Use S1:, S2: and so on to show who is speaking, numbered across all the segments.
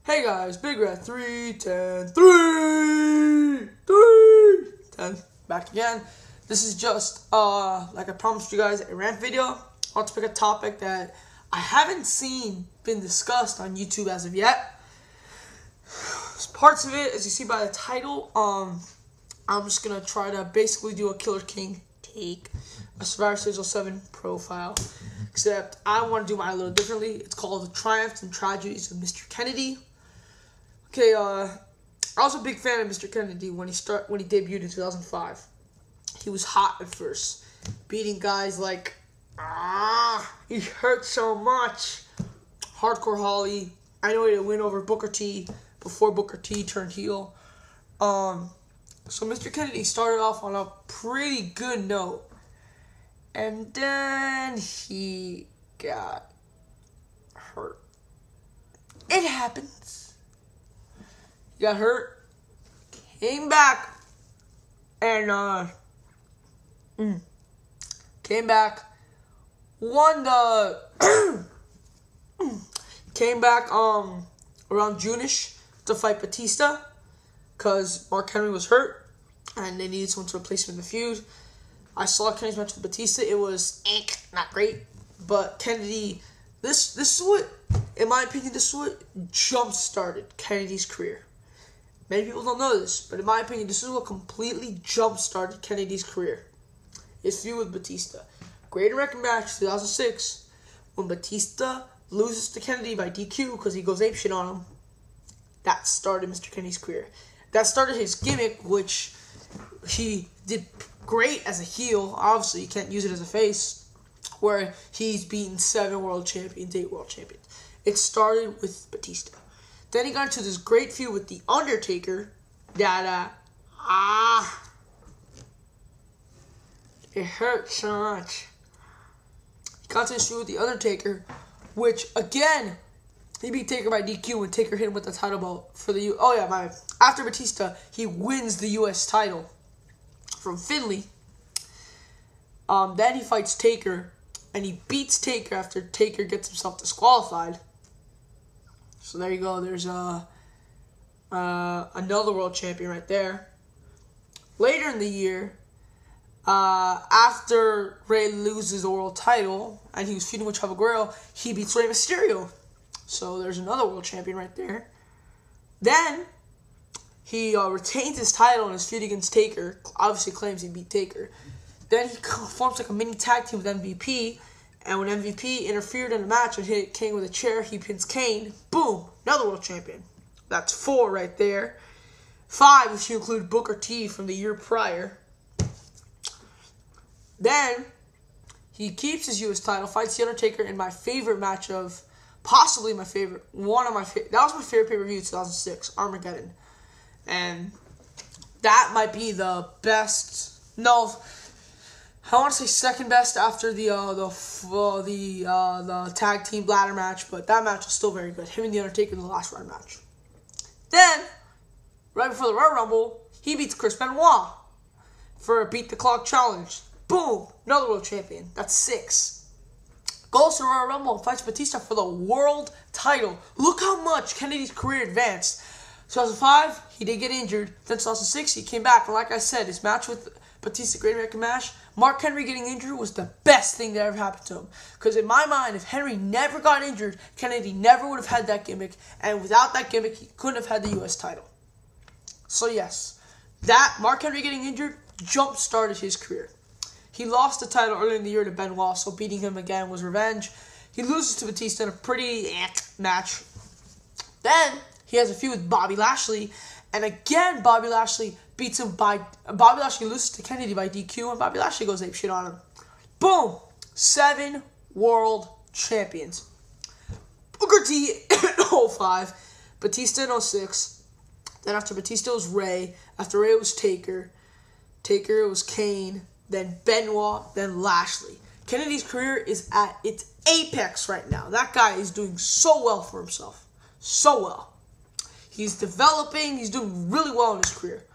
S1: Hey guys, Big Red 310 back again. This is just like I promised you guys, a rant video. I want to pick a topic that I haven't seen been discussed on YouTube as of yet. Parts of it, as you see by the title, I'm just gonna try to basically do a Killer King take, a Survivor Series 07 profile. Except I want to do mine a little differently. It's called The Triumphs and Tragedies of Mr. Kennedy. Okay, I was a big fan of Mr. Kennedy when he debuted in 2005. He was hot at first, beating guys like he hurt so much. Hardcore Holly. I know he had a win over Booker T before Booker T turned heel. So Mr. Kennedy started off on a pretty good note, and then he got hurt. It happens. He got hurt, came back, and won the came back around June-ish to fight Batista, because Mark Henry was hurt and they needed someone to replace him in the feud. I saw Kennedy's match with Batista. It was not great, but Kennedy, this is what, in my opinion, this is what jump-started Kennedy's career. Many people don't know this, but in my opinion, this is what completely jump-started Kennedy's career. His feud with Batista. Great American match, 2006, when Batista loses to Kennedy by DQ because he goes apeshit on him. That started Mr. Kennedy's career. That started his gimmick, which he did great as a heel. Obviously, you can't use it as a face, where he's beaten 7 world champions, 8 world champions. It started with Batista. Then he got into this great feud with The Undertaker that, it hurt so much. He got into this feud with The Undertaker, which, again, he beat Taker by DQ when Taker hit him with the title belt for the after Batista, he wins the U.S. title from Finley. Then he fights Taker, and he beats Taker after Taker gets himself disqualified. So there you go. There's another world champion right there. Later in the year, after Rey loses the world title and he was feuding with Chavo Guerrero, he beats Rey Mysterio. So there's another world champion right there. Then he retains his title in his feud against Taker. Obviously claims he beat Taker. Then he forms like a mini tag team with MVP. And when MVP interfered in a match and hit Kane with a chair, he pins Kane. Boom! Another world champion. That's 4 right there. 5 if you include Booker T from the year prior. Then he keeps his U.S. title, fights The Undertaker in my favorite match of, possibly my favorite, that was my favorite pay-per-view, 2006, Armageddon. And that might be the best, no, I want to say second best after the tag team ladder match, but that match was still very good. Him and The Undertaker in the last round match. Then, right before the Royal Rumble, he beats Chris Benoit for a Beat the Clock challenge. Boom! Another world champion. That's 6. Goes to the Royal Rumble and fights Batista for the world title. Look how much Kennedy's career advanced. 2005, he did get injured. Then 2006, he came back. And like I said, his match with Batista, Great American Match, Mark Henry getting injured was the best thing that ever happened to him. Because in my mind, if Henry never got injured, Kennedy never would have had that gimmick. And without that gimmick, he couldn't have had the U.S. title. So yes, that Mark Henry getting injured jump-started his career. He lost the title earlier in the year to Benoit, so beating him again was revenge. He loses to Batista in a pretty match. Then he has a feud with Bobby Lashley, and again Bobby Lashley beats him Bobby Lashley loses to Kennedy by DQ, and Bobby Lashley goes apeshit on him. Boom! 7 world champions. Booker T in 05, Batista in 06. Then after Batista was Rey, after Rey was Taker was Kane, then Benoit, then Lashley. Kennedy's career is at its apex right now. That guy is doing so well for himself. So well. He's developing. He's doing really well in his career.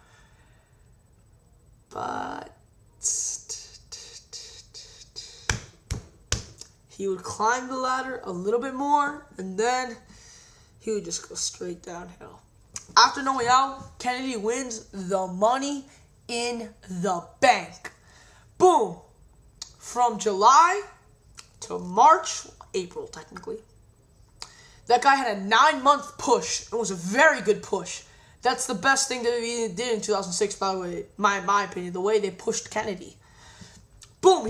S1: But he would climb the ladder a little bit more, and then he would just go straight downhill. After No Way Out, Kennedy wins the Money in the Bank. Boom! From July to March, April technically. That guy had a 9-month push. It was a very good push. That's the best thing that he did in 2006, by the way, my opinion, the way they pushed Kennedy. Boom!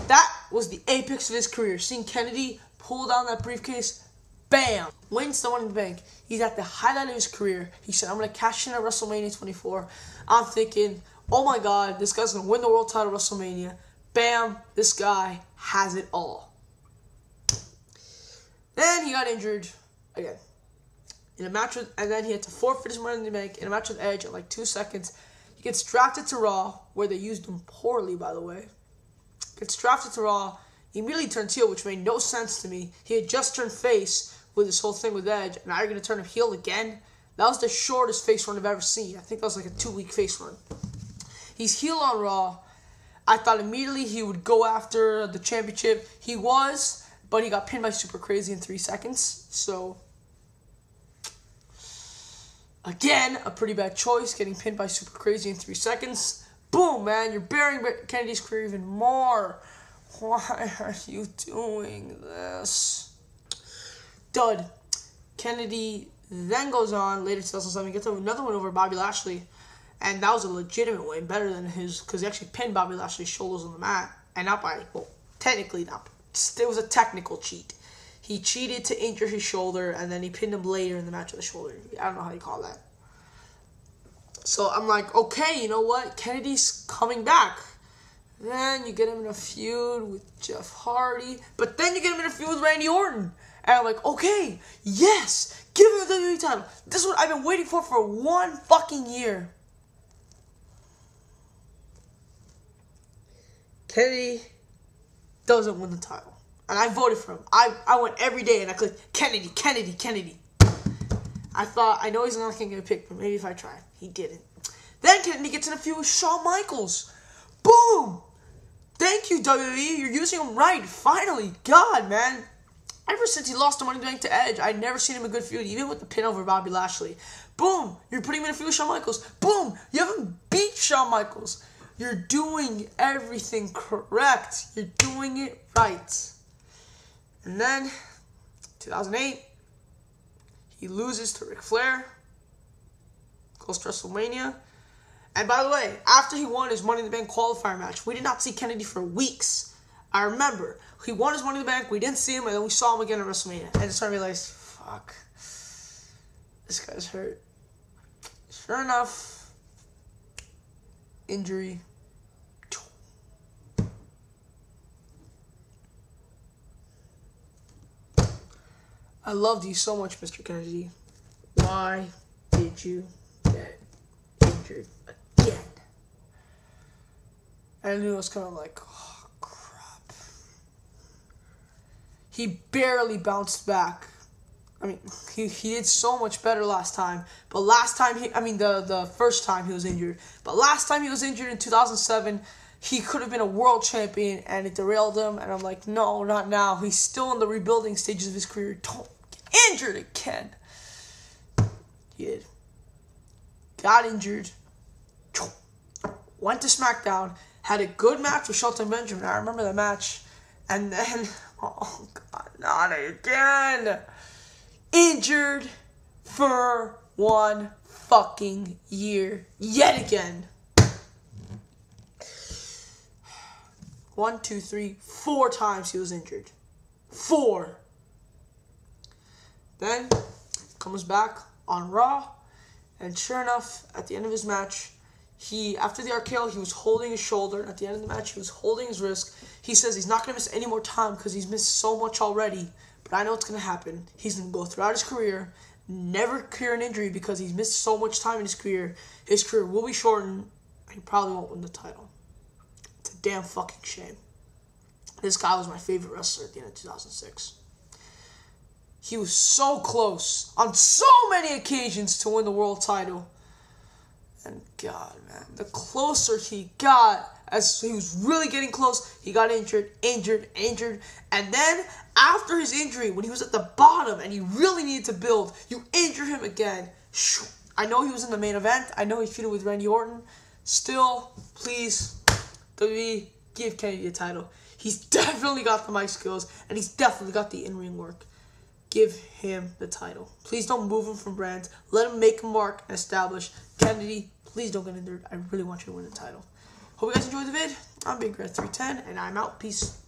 S1: That was the apex of his career. Seeing Kennedy pull down that briefcase, bam! Wins the Money in the Bank. He's at the highlight of his career. He said, I'm going to cash in at WrestleMania 24. I'm thinking, oh my God, this guy's going to win the world title at WrestleMania. Bam! This guy has it all. Then he got injured again. In a match with, and then he had to forfeit his Money in the Bank in a match with Edge in like 2 seconds. He gets drafted to Raw, where they used him poorly, by the way. Gets drafted to Raw. He immediately turns heel, which made no sense to me. He had just turned face with this whole thing with Edge, and now you're going to turn him heel again? That was the shortest face run I've ever seen. I think that was like a 2-week face run. He's heel on Raw. I thought immediately he would go after the championship. He was, but he got pinned by Super Crazy in 3 seconds. So, again, a pretty bad choice, getting pinned by Super Crazy in 3 seconds. Boom, man, you're burying Kennedy's career even more. Why are you doing this? Dud. Kennedy then goes on later 2007, gets another win over Bobby Lashley. And that was a legitimate win, better than his, because he actually pinned Bobby Lashley's shoulders on the mat. And not by, well, technically not. It was a technical cheat. He cheated to injure his shoulder, and then he pinned him later in the match with the shoulder. I don't know how you call that. So I'm like, okay, you know what? Kennedy's coming back. Then you get him in a feud with Jeff Hardy. But then you get him in a feud with Randy Orton. And I'm like, okay, yes, give him the WWE title. This is what I've been waiting for 1 fucking year. Kennedy doesn't win the title. And I voted for him. I went every day and I clicked, Kennedy, Kennedy, Kennedy. I thought, I know he's not going to get picked, but maybe if I try. He didn't. Then Kennedy gets in a feud with Shawn Michaels. Boom! Thank you, WWE. You're using him right. Finally. God, man. Ever since he lost the Money in the Bank to Edge, I'd never seen him in a good feud, even with the pin over Bobby Lashley. Boom! You're putting him in a feud with Shawn Michaels. Boom! You haven't beat Shawn Michaels. You're doing everything correct. You're doing it right. And then, 2008, he loses to Ric Flair. Goes to WrestleMania. And by the way, after he won his Money in the Bank qualifier match, we did not see Kennedy for weeks. I remember. He won his Money in the Bank, we didn't see him, and then we saw him again at WrestleMania. And just started to realize, fuck, this guy's hurt. Sure enough, injury. I loved you so much, Mr. Kennedy. Why did you get injured again? And I knew it was kind of like, oh, crap. He barely bounced back. I mean, he did so much better last time. But last time, the first time he was injured. But last time he was injured in 2007, he could have been a world champion, and it derailed him. And I'm like, no, not now. He's still in the rebuilding stages of his career. Don't get injured again. He did. Got injured. Went to SmackDown. Had a good match with Shelton Benjamin. I remember the match. And then, oh God, not again. Injured for 1 fucking year. Yet again. 1, 2, 3, 4 times he was injured. 4. Then, comes back on Raw. And sure enough, at the end of his match, after the RKO, he was holding his shoulder. At the end of the match, he was holding his wrist. He says he's not going to miss any more time because he's missed so much already. But I know what's going to happen. He's going to go throughout his career, never cure an injury because he's missed so much time in his career. His career will be shortened, and he probably won't win the title. It's a damn fucking shame. This guy was my favorite wrestler at the end of 2006. He was so close on so many occasions to win the world title. And God, man, the closer he got, as he was really getting close, he got injured. And then, After his injury, when he was at the bottom and he really needed to build, you injure him again. I know he was in the main event. I know he feuded with Randy Orton. Still, please, WWE, give Kennedy the title. He's definitely got the mic skills, and he's definitely got the in-ring work. Give him the title. Please don't move him from brands. Let him make a mark and establish. Kennedy, please don't get injured. I really want you to win the title. Hope you guys enjoyed the vid. I'm Big Red 310, and I'm out. Peace.